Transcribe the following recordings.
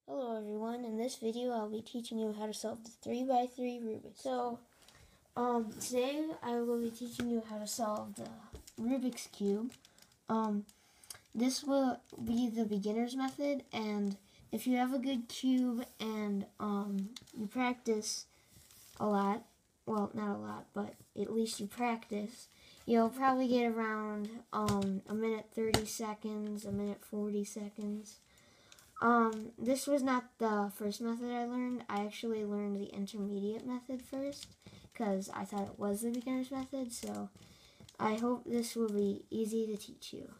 Hello everyone, in this video I'll be teaching you how to solve the 3x3 Rubik. So, today I will be teaching you how to solve the Rubik's Cube. This will be the beginner's method, and if you have a good cube and you practice a lot, well, not a lot, but at least you practice, you'll probably get around a minute 30 seconds, a minute 40 seconds. This was not the first method I learned. I actually learned the intermediate method first because I thought it was the beginner's method, so I hope this will be easy to teach you.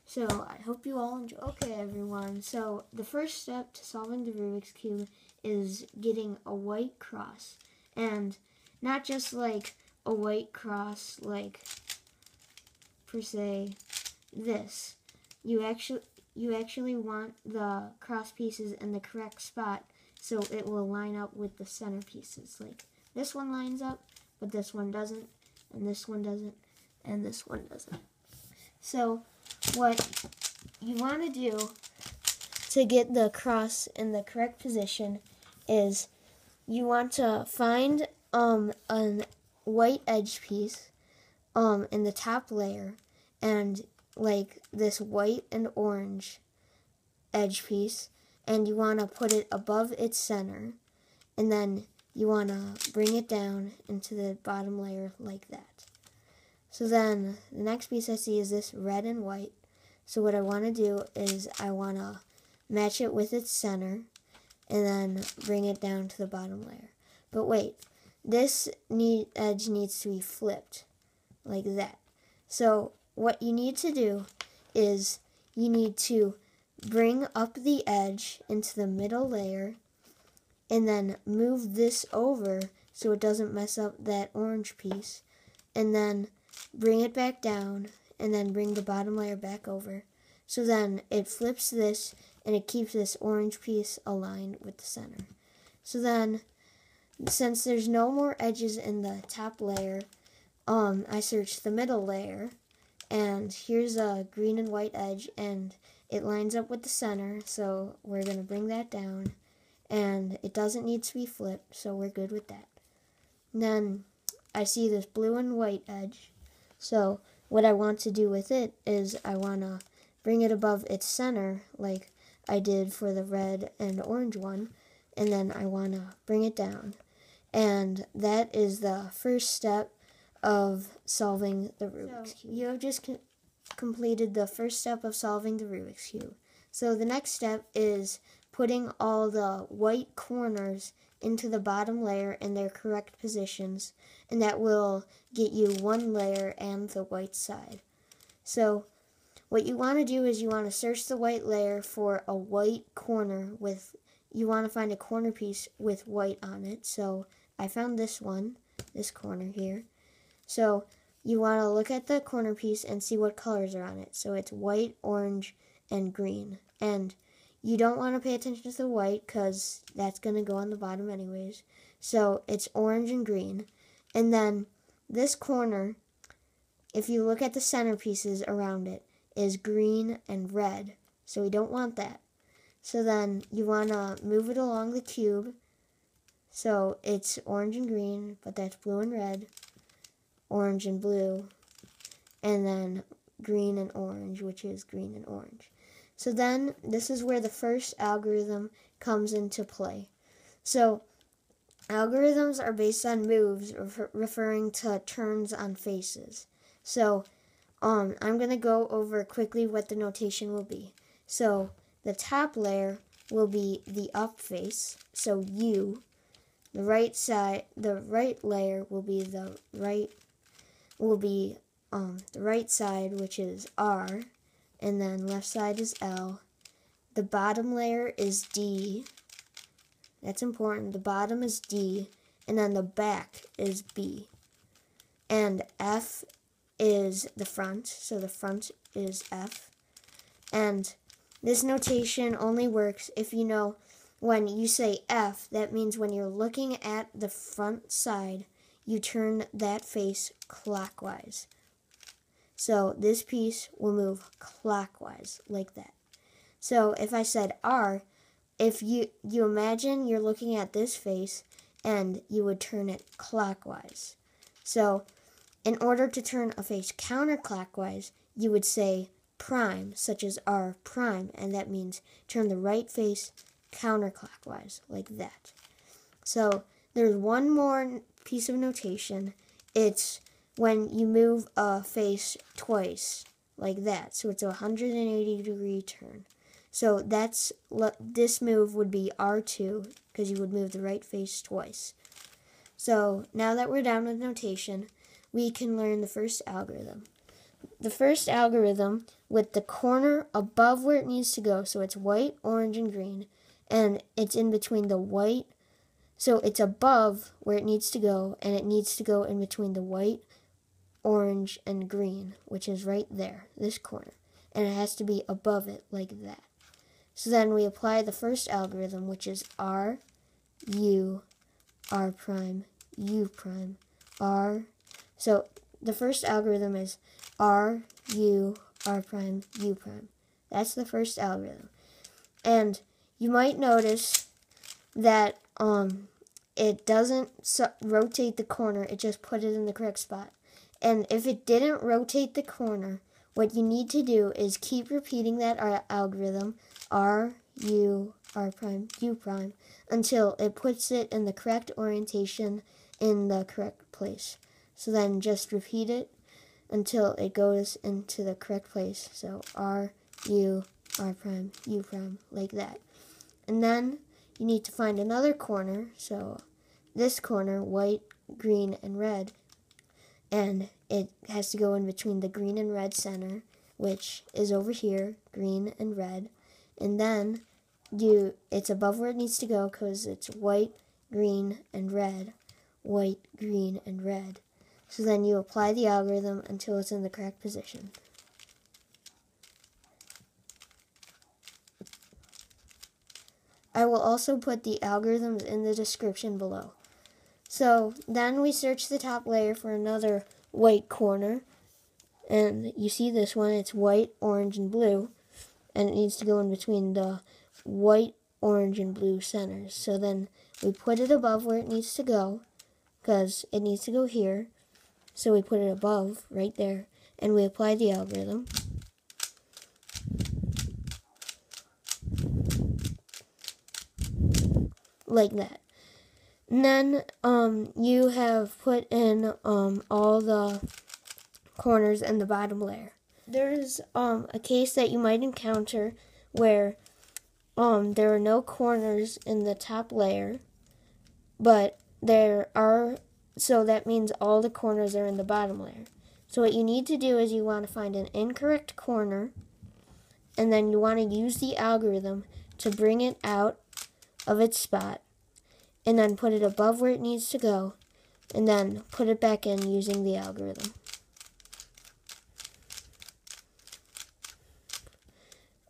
So I hope you all enjoy. Okay, everyone, so the first step to solving the Rubik's Cube is getting a white cross, and not just like a white cross like per se this. You actually want the cross pieces in the correct spot so it will line up with the center pieces. Like this one lines up, but this one doesn't, and this one doesn't, and this one doesn't. So what you want to do to get the cross in the correct position is you want to find a white edge piece in the top layer, and like this white and orange edge piece, and you want to put it above its center, and then you want to bring it down into the bottom layer like that. So then the next piece I see is this red and white. So what I want to do is I want to match it with its center and then bring it down to the bottom layer. But wait, this edge needs to be flipped like that. So what you need to do is you need to bring up the edge into the middle layer and then move this over so it doesn't mess up that orange piece, and then bring it back down and then bring the bottom layer back over. So then it flips this and it keeps this orange piece aligned with the center. So then, since there's no more edges in the top layer, I searched the middle layer, and here's a green and white edge, and it lines up with the center, so we're going to bring that down, and it doesn't need to be flipped, so we're good with that. And then I see this blue and white edge, so what I want to do with it is I want to bring it above its center like I did for the red and orange one, and then I want to bring it down. And that is the first step of solving the Rubik's Cube. You have just completed the first step of solving the Rubik's Cube. So the next step is putting all the white corners into the bottom layer in their correct positions, and that will get you one layer and the white side. So what you want to do is you want to search the white layer for a white corner with, you want to find a corner piece with white on it. So I found this one, this corner here. So you want to look at the corner piece and see what colors are on it. So it's white, orange, and green. And you don't want to pay attention to the white because that's going to go on the bottom anyways. So it's orange and green. And then this corner, if you look at the center pieces around it, is green and red. So we don't want that. So then you want to move it along the cube. So it's orange and green, but that's blue and red, orange and blue, and then green and orange, which is green and orange. So then this is where the first algorithm comes into play. So algorithms are based on moves, referring to turns on faces. So I'm going to go over quickly what the notation will be. So the top layer will be the up face, so U. The right layer will be the right side, which is R, and then left side is L. The bottom layer is D. That's important. The bottom is D, and then the back is B. And F is the front, so the front is F. And this notation only works if you know when you say F, that means when you're looking at the front side, you turn that face clockwise. So this piece will move clockwise like that. So if I said R, if you imagine you're looking at this face and you would turn it clockwise. So in order to turn a face counterclockwise, you would say prime, such as R prime, and that means turn the right face counterclockwise, like that. So there's one more piece of notation. It's when you move a face twice, like that. So it's a 180-degree turn. So this move would be R2, because you would move the right face twice. So now that we're done with notation, we can learn the first algorithm. The first algorithm with the corner above where it needs to go, so it's white, orange, and green, and it's in between the white, so it's above where it needs to go, and it needs to go in between the white, orange, and green, which is right there, this corner, and it has to be above it like that. So then we apply the first algorithm, which is R, U, R prime, U prime, R. So the first algorithm is R, U, R prime, U prime. That's the first algorithm. And you might notice that it doesn't rotate the corner, it just put it in the correct spot. And if it didn't rotate the corner, what you need to do is keep repeating that algorithm, R, U, R prime, U prime, until it puts it in the correct orientation in the correct place. So then just repeat it until it goes into the correct place. So R, U, R prime, U prime, like that. And then you need to find another corner, so this corner, white, green, and red, and it has to go in between the green and red center, which is over here, green and red, and then it's above where it needs to go because it's white, green, and red, white, green, and red. So then you apply the algorithm until it's in the correct position. I will also put the algorithms in the description below. So then we search the top layer for another white corner, and you see this one, it's white, orange, and blue, and it needs to go in between the white, orange, and blue centers. So then we put it above where it needs to go, because it needs to go here, so we put it above, right there, and we apply the algorithm. Like that. And then you have put in all the corners in the bottom layer. There's a case that you might encounter where there are no corners in the top layer, but there are, so that means all the corners are in the bottom layer. So what you need to do is you want to find an incorrect corner, and then you want to use the algorithm to bring it out of its spot, and then put it above where it needs to go, and then put it back in using the algorithm.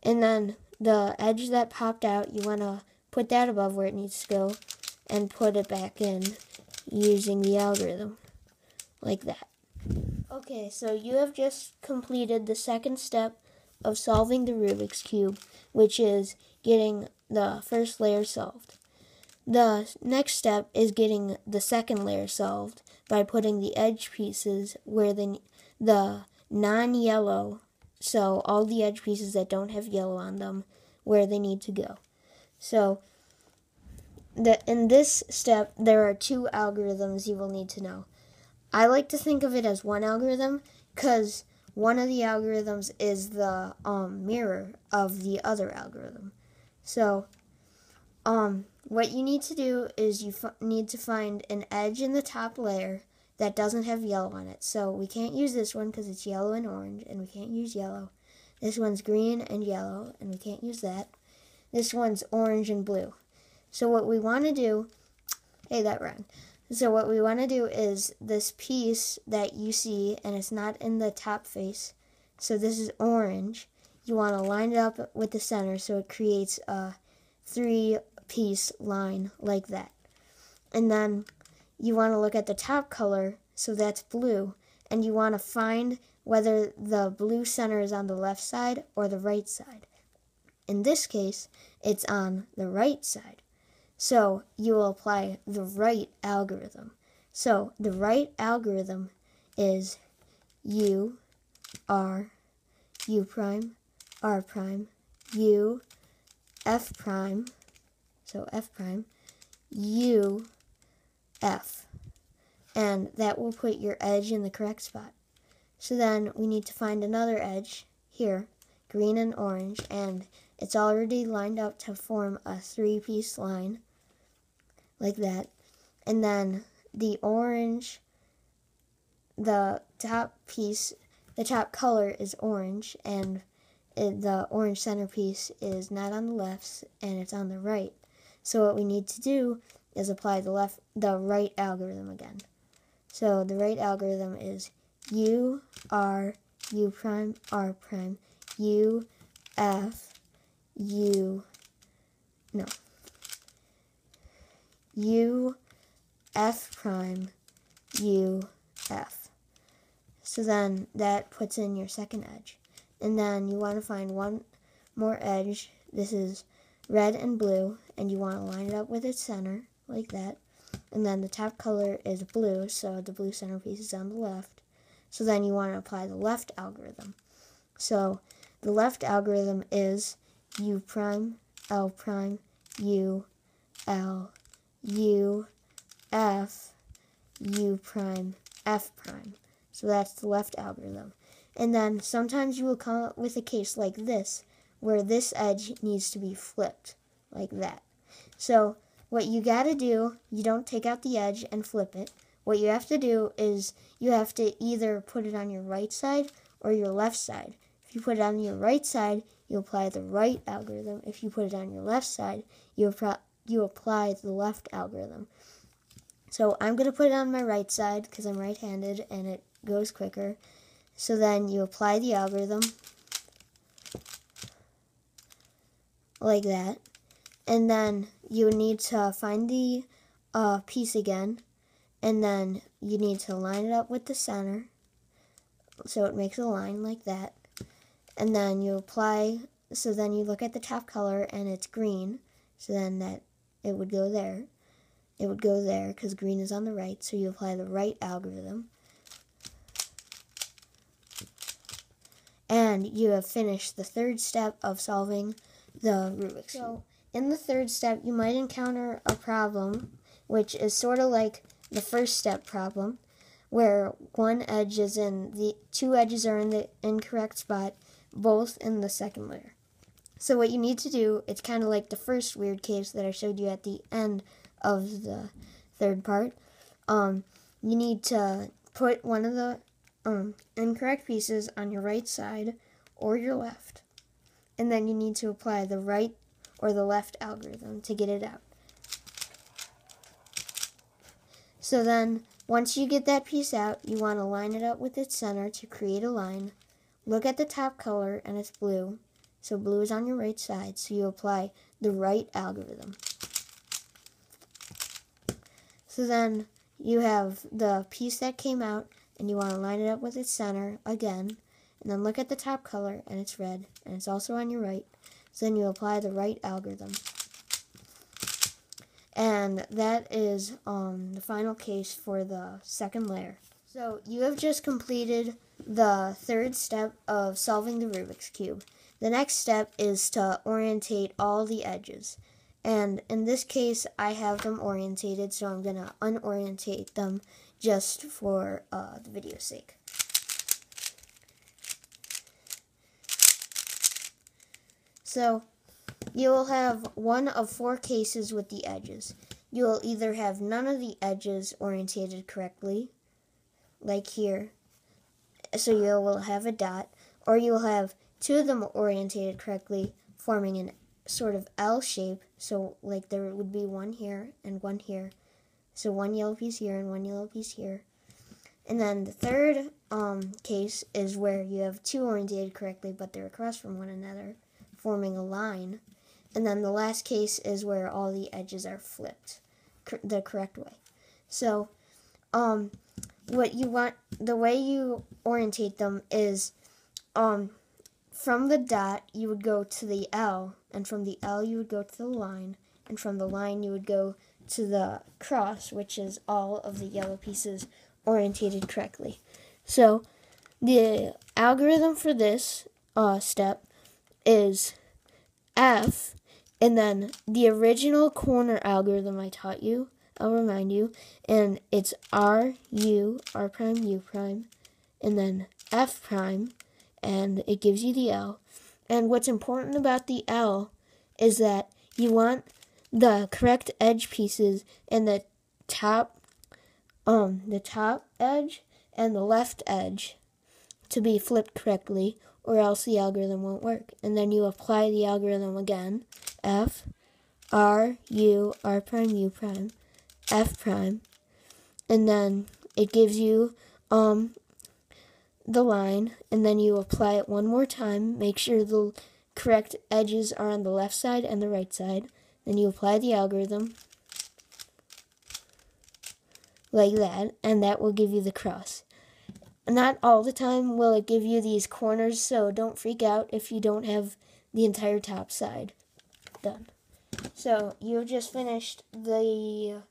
And then the edge that popped out, you want to put that above where it needs to go, and put it back in using the algorithm, like that. Okay, so you have just completed the second step of solving the Rubik's Cube, which is getting the first layer solved. The next step is getting the second layer solved by putting the edge pieces where the non-yellow, so all the edge pieces that don't have yellow on them, where they need to go. So in this step, there are two algorithms you will need to know. I like to think of it as one algorithm because one of the algorithms is the mirror of the other algorithm. So what you need to do is you need to find an edge in the top layer that doesn't have yellow on it. So we can't use this one because it's yellow and orange, and we can't use yellow. This one's green and yellow, and we can't use that. This one's orange and blue. So what we want to do, So what we want to do is this piece that you see, and it's not in the top face, so this is orange. You want to line it up with the center so it creates a 3-piece line like that. And then you want to look at the top color, so that's blue, and you want to find whether the blue center is on the left side or the right side. in this case, it's on the right side. So you will apply the right algorithm. So the right algorithm is U, R, U prime, R prime, U, F prime, so F prime, U, F. And that will put your edge in the correct spot. So then we need to find another edge here, green and orange, and it's already lined up to form a 3-piece line like that. And then the orange, the top piece, the top color is orange, and the orange centerpiece is not on the left and it's on the right. So what we need to do is apply the right algorithm again. So the right algorithm is U, R, U prime, R prime, U, F, U, F prime, U, F. So then that puts in your second edge. And then you want to find one more edge. This is red and blue, and you want to line it up with its center, like that. And then the top color is blue, so the blue centerpiece is on the left. So then you want to apply the left algorithm. So the left algorithm is U prime, L prime, U, L, U, F, U prime, F prime. So that's the left algorithm. And then sometimes you will come up with a case like this, where this edge needs to be flipped, like that. So what you got to do, you don't take out the edge and flip it. What you have to do is you have to either put it on your right side or your left side. If you put it on your right side, you apply the right algorithm. If you put it on your left side, you apply the left algorithm. So I'm going to put it on my right side because I'm right-handed and it goes quicker. So then you apply the algorithm like that. And then you need to find the piece again. And then you need to line it up with the center. So it makes a line like that. And then you apply, so then you look at the top color and it's green. So then that it would go there. It would go there because green is on the right. So you apply the right algorithm. And you have finished the third step of solving the Rubik's Cube. So in the third step, you might encounter a problem, which is sort of like the first step problem, where one edge is two edges are in the incorrect spot, both in the second layer. So what you need to do, it's kind of like the first weird case that I showed you at the end of the third part. You need to put one of the incorrect pieces on your right side or your left, and then you need to apply the right or the left algorithm to get it out. So then once you get that piece out, you want to line it up with its center to create a line. Look at the top color and it's blue, so blue is on your right side, so you apply the right algorithm. So then you have the piece that came out, and you want to line it up with its center again, and then look at the top color, and it's red, and it's also on your right. So then you apply the right algorithm. And that is the final case for the second layer. So you have just completed the third step of solving the Rubik's Cube. The next step is to orientate all the edges. And in this case, I have them orientated, so I'm going to unorientate them just for the video's sake. So you will have one of 4 cases with the edges. You will either have none of the edges orientated correctly, like here, so you will have a dot, or you will have 2 of them orientated correctly, forming an sort of L shape, so like there would be one here and one here. So one yellow piece here and one yellow piece here. And then the third case is where you have 2 orientated correctly, but they're across from one another, forming a line. And then the last case is where all the edges are flipped the correct way. So what you want, the way you orientate them is from the dot, you would go to the L, and from the L, you would go to the line, and from the line, you would go to the cross, which is all of the yellow pieces orientated correctly. So the algorithm for this step is F, and then the original corner algorithm I taught you, I'll remind you, and it's R, U, R prime, U prime, and then F prime, and it gives you the L. And what's important about the L is that you want the correct edge pieces in the top edge and the left edge to be flipped correctly, or else the algorithm won't work. And then you apply the algorithm again, F, R, U, R prime, U prime, F prime, and then it gives you the line, and then you apply it one more time. Make sure the correct edges are on the left side and the right side. Then you apply the algorithm like that, and that will give you the cross. Not all the time will it give you these corners, so don't freak out if you don't have the entire top side done. So you just finished the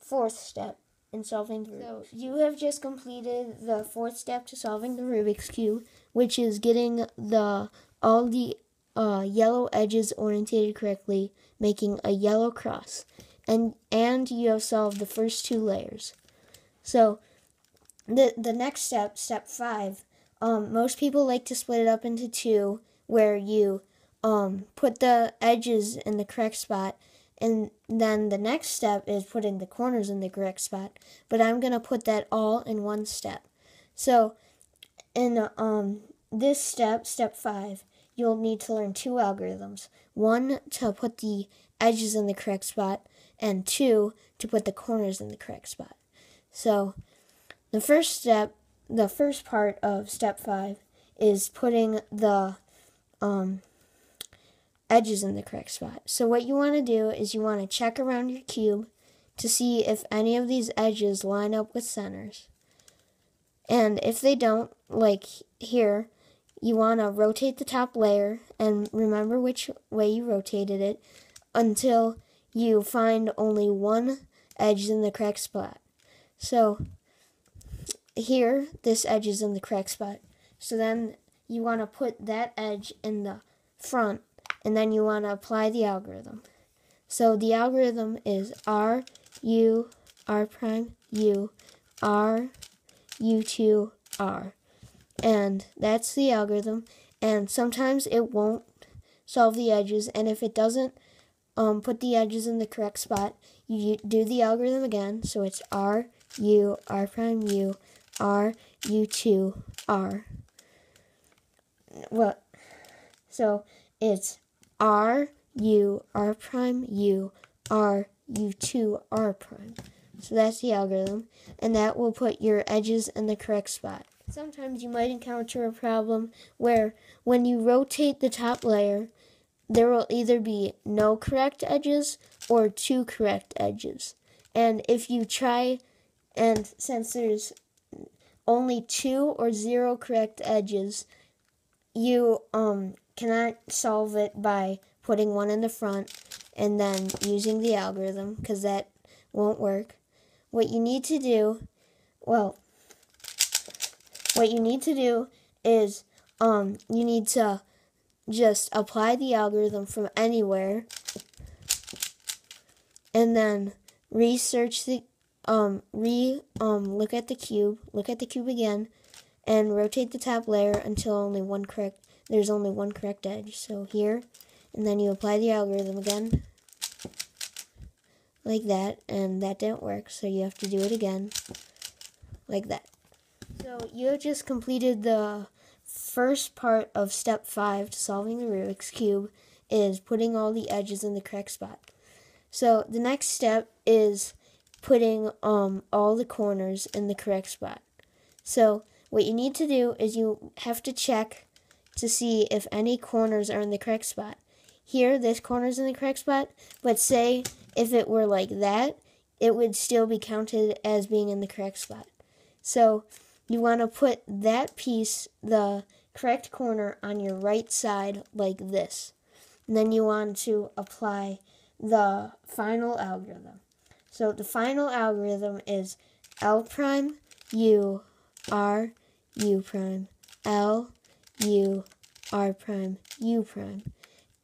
fourth step in solving the Rubik's. So you have just completed the fourth step to solving the Rubik's Cube, which is getting all the yellow edges orientated correctly, making a yellow cross. And you have solved the first two layers. So the next step, step 5, most people like to split it up into two, where you put the edges in the correct spot, and then the next step is putting the corners in the correct spot. But I'm going to put that all in one step. So in this step, step 5, you'll need to learn two algorithms. One, to put the edges in the correct spot, and 2, to put the corners in the correct spot. So the first step, the first part of step 5 is putting the edges in the correct spot. So what you want to do is you want to check around your cube to see if any of these edges line up with centers. And if they don't, like here, you want to rotate the top layer, and remember which way you rotated it, until you find only one edge in the correct spot. So here, this edge is in the correct spot. So then you want to put that edge in the front, and then you want to apply the algorithm. So the algorithm is R, U, R prime, U, R, U2, R. And that's the algorithm. And sometimes it won't solve the edges, and if it doesn't put the edges in the correct spot, you do the algorithm again. So it's R, U, R prime, U, R, U2, R. Well, so it's R, U, R prime, U, R, U2, R prime. So that's the algorithm, and that will put your edges in the correct spot. Sometimes you might encounter a problem where when you rotate the top layer, there will either be no correct edges or 2 correct edges. And if you try, and since there's only 2 or 0 correct edges, you cannot solve it by putting one in the front and then using the algorithm, because that won't work. What you need to do is you need to just apply the algorithm from anywhere, and then research the look at the cube again, and rotate the top layer until there's only one correct edge. So here, and then you apply the algorithm again, like that, and that didn't work, so you have to do it again, like that. So you have just completed the first part of step 5 to solving the Rubik's Cube, is putting all the edges in the correct spot. So the next step is putting all the corners in the correct spot. So what you need to do is you have to check to see if any corners are in the correct spot. Here, this corner's in the correct spot, but say if it were like that, it would still be counted as being in the correct spot. So you want to put that piece, the correct corner on your right side like this. And then you want to apply the final algorithm. So the final algorithm is L prime, U, R, U prime, L, U, R prime, U prime.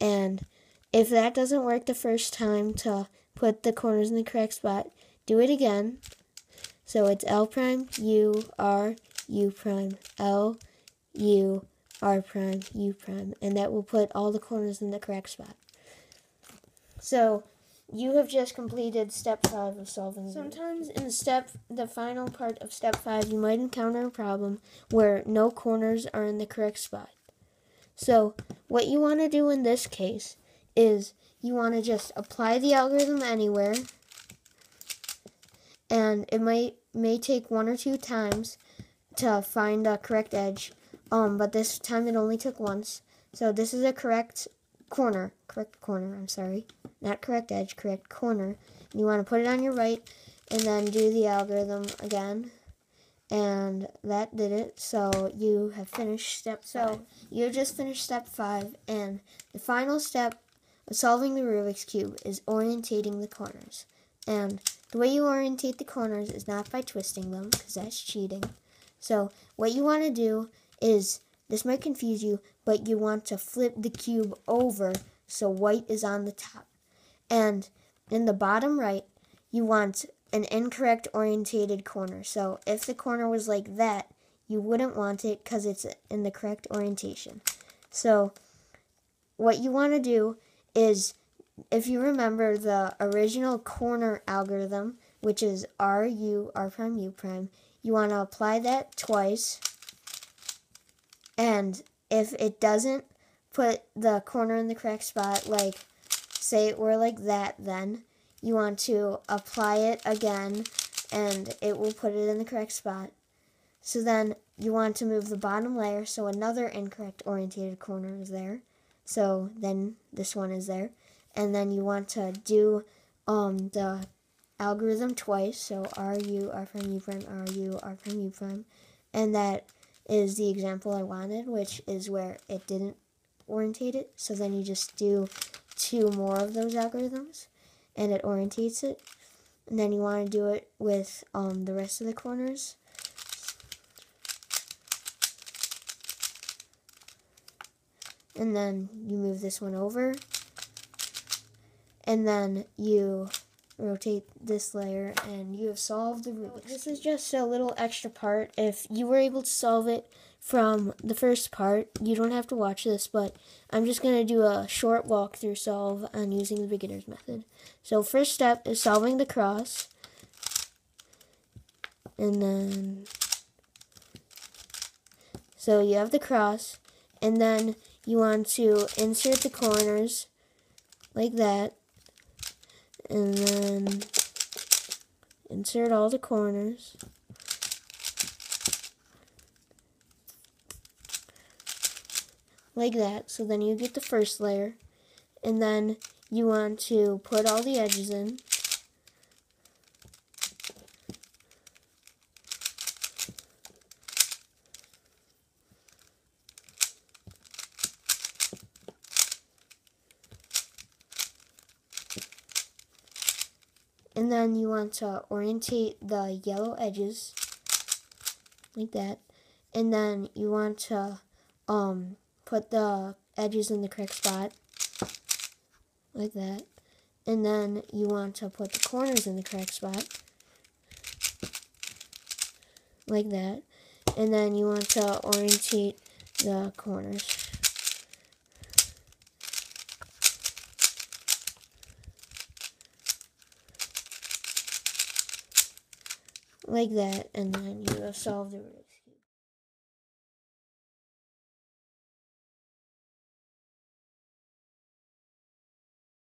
And if that doesn't work the first time to put the corners in the correct spot, do it again. So it's L prime, U, R, U prime, L, U, R prime, U prime. And that will put all the corners in the correct spot. So you have just completed step 5 of solving. Sometimes in the final part of step 5, you might encounter a problem where no corners are in the correct spot. So what you want to do in this case is you want to just apply the algorithm anywhere, and it may take 1 or 2 times to find the correct edge, but this time it only took once. So this is a correct corner, not correct edge, correct corner. And you want to put it on your right and then do the algorithm again. And that did it. So you have finished step 5. So you just finished step 5, and the final step of solving the Rubik's Cube is orientating the corners. And the way you orientate the corners is not by twisting them, because that's cheating. So what you want to do is, this might confuse you, but you want to flip the cube over so white is on the top. And in the bottom right, you want an incorrect orientated corner. So if the corner was like that, you wouldn't want it because it's in the correct orientation. So what you want to do is, if you remember the original corner algorithm, which is R, U, R prime, U prime, you want to apply that twice. And if it doesn't put the corner in the correct spot, like say it were like that, then you want to apply it again and it will put it in the correct spot. So then you want to move the bottom layer so another incorrect orientated corner is there. So then this one is there. And then you want to do the algorithm twice. So R, U, R prime, U prime, R, U, R prime, U prime. And that is the example I wanted, which is where it didn't orientate it. So then you just do 2 more of those algorithms and it orientates it. And then you want to do it with the rest of the corners. And then you move this one over. And then you rotate this layer and you have solved the Rubik's Cube. This is just a little extra part. If you were able to solve it from the first part, you don't have to watch this, but I'm just going to do a short walkthrough solve on using the beginner's method. So first step is solving the cross. And then, so you have the cross, and then you want to insert the corners like that. And then insert all the corners. Like that. So then you get the first layer. And then you want to put all the edges in. And then you want to orientate the yellow edges like that. And then you want to put the edges in the correct spot like that. And then you want to put the corners in the correct spot like that. And then you want to orientate the corners like that, and then you have solved the Rubik's